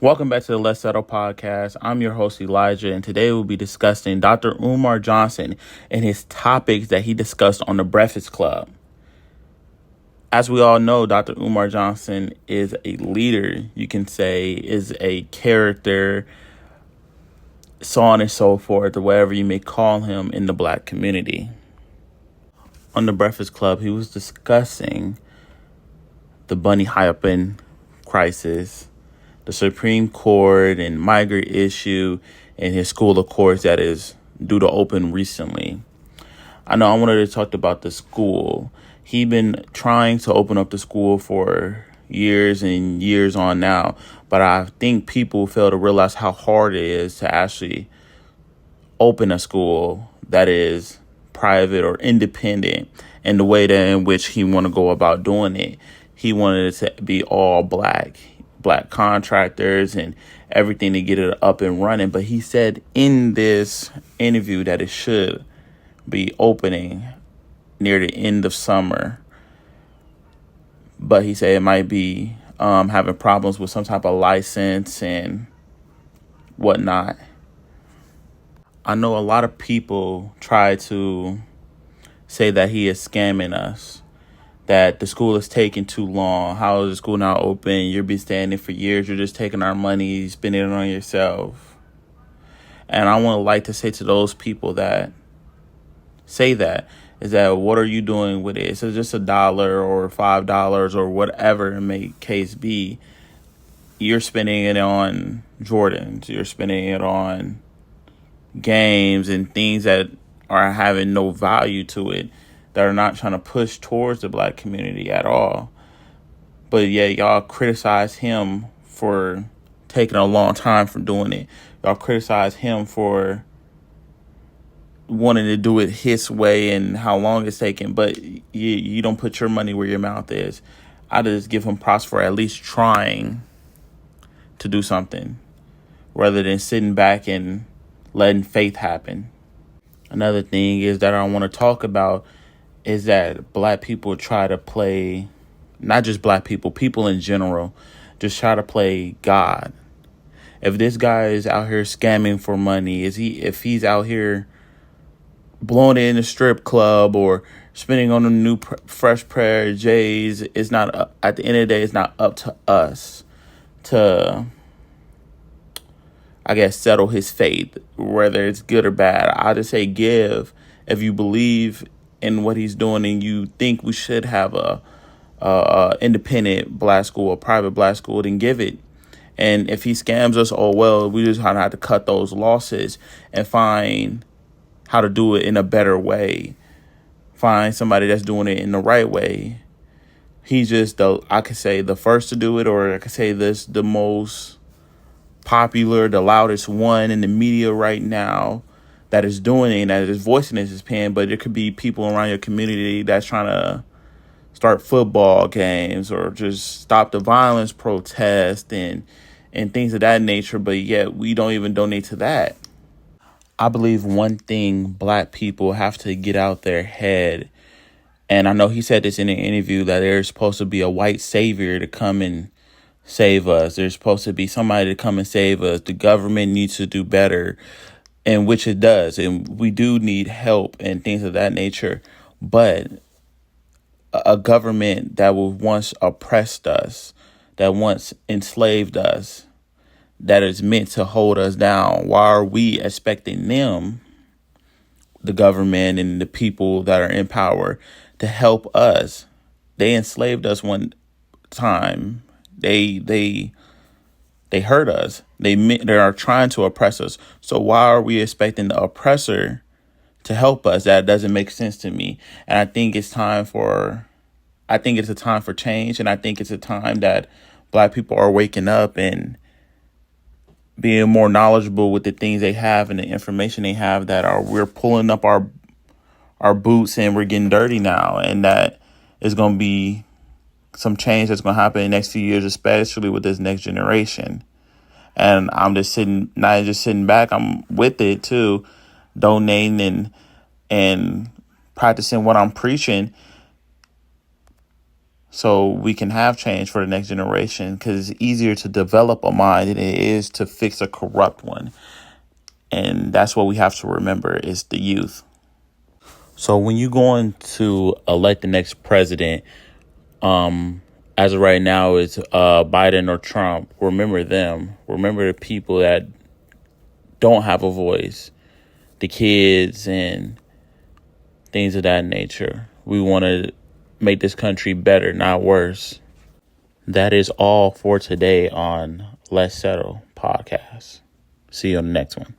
Welcome back to the Let's Settle podcast. I'm your host, Elijah, and today we'll be discussing Dr. Umar Johnson and his topics that he discussed on the Breakfast Club. As we all know, Dr. Umar Johnson is a leader, you can say, is a character, so on and so forth, or whatever you may call him in the Black community. On the Breakfast Club, he was discussing the Bunny Hyappin crisis, the Supreme Court and migrant issue, and his school of course that is due to open recently. I know I wanted to talk about the school. He's been trying to open up the school for years and years on now, but I think people fail to realize how hard it is to actually open a school that is private or independent, and the way that in which he want to go about doing it. He wanted it to be all black contractors and everything to get it up and running. But he said in this interview that it should be opening near the end of summer. But he said it might be having problems with some type of license and whatnot. I know a lot of people try to say that he is scamming us, that the school is taking too long. How is the school not open? You've been standing for years. You're just taking our money, spending it on yourself. And I want to like to say to those people that say that, is that what are you doing with it? Is it just $1 or $5 or whatever it may case be? You're spending it on Jordans. You're spending it on games and things that are having no value to it, that are not trying to push towards the Black community at all. But yeah, y'all criticize him for taking a long time from doing it. Y'all criticize him for wanting to do it his way and how long it's taking, but you don't put your money where your mouth is. I just give him props for at least trying to do something rather than sitting back and letting faith happen. Another thing is that I want to talk about is that Black people try to play, not just Black people, people in general, just try to play God. If this guy is out here scamming for money, if he's out here blowing it in a strip club or spending on a new fresh pair of J's, it's not, at the end of the day, it's not up to us to, I guess, settle his fate, whether it's good or bad. I just say give. If you believe in what he's doing and you think we should have a independent Black school, a private Black school, then give it. And if he scams us, oh well, we just have to cut those losses and find how to do it in a better way. Find somebody that's doing it in the right way. He's just I could say the first to do it, or I could say this, the most popular, the loudest one in the media right now that is doing it and that is voicing his opinion. But there could be people around your community that's trying to start football games or just stop the violence protest and things of that nature, but yet we don't even donate to that. I believe one thing Black people have to get out their head, and I know he said this in an interview, that there's supposed to be a white savior to come and save us. There's supposed to be somebody to come and save us. The government needs to do better, and which it does. And we do need help and things of that nature. But a government that once oppressed us, that once enslaved us, that is meant to hold us down, why are we expecting them, the government and the people that are in power, to help us? They enslaved us one time. They hurt us. They are trying to oppress us. So why are we expecting the oppressor to help us? That doesn't make sense to me. And I think it's a time for change. And I think it's a time that Black people are waking up and being more knowledgeable with the things they have and the information they have, that we're pulling up our boots and we're getting dirty now. And that is going to be some change that's going to happen in the next few years, especially with this next generation. And I'm just not just sitting back, I'm with it too, donating and practicing what I'm preaching, so we can have change for the next generation, because it's easier to develop a mind than it is to fix a corrupt one. And that's what we have to remember is the youth. So when you're going to elect the next president, as of right now, it's Biden or Trump. Remember them. Remember the people that don't have a voice, the kids and things of that nature. We want to make this country better, not worse. That is all for today on Let's Settle podcast. See you on the next one.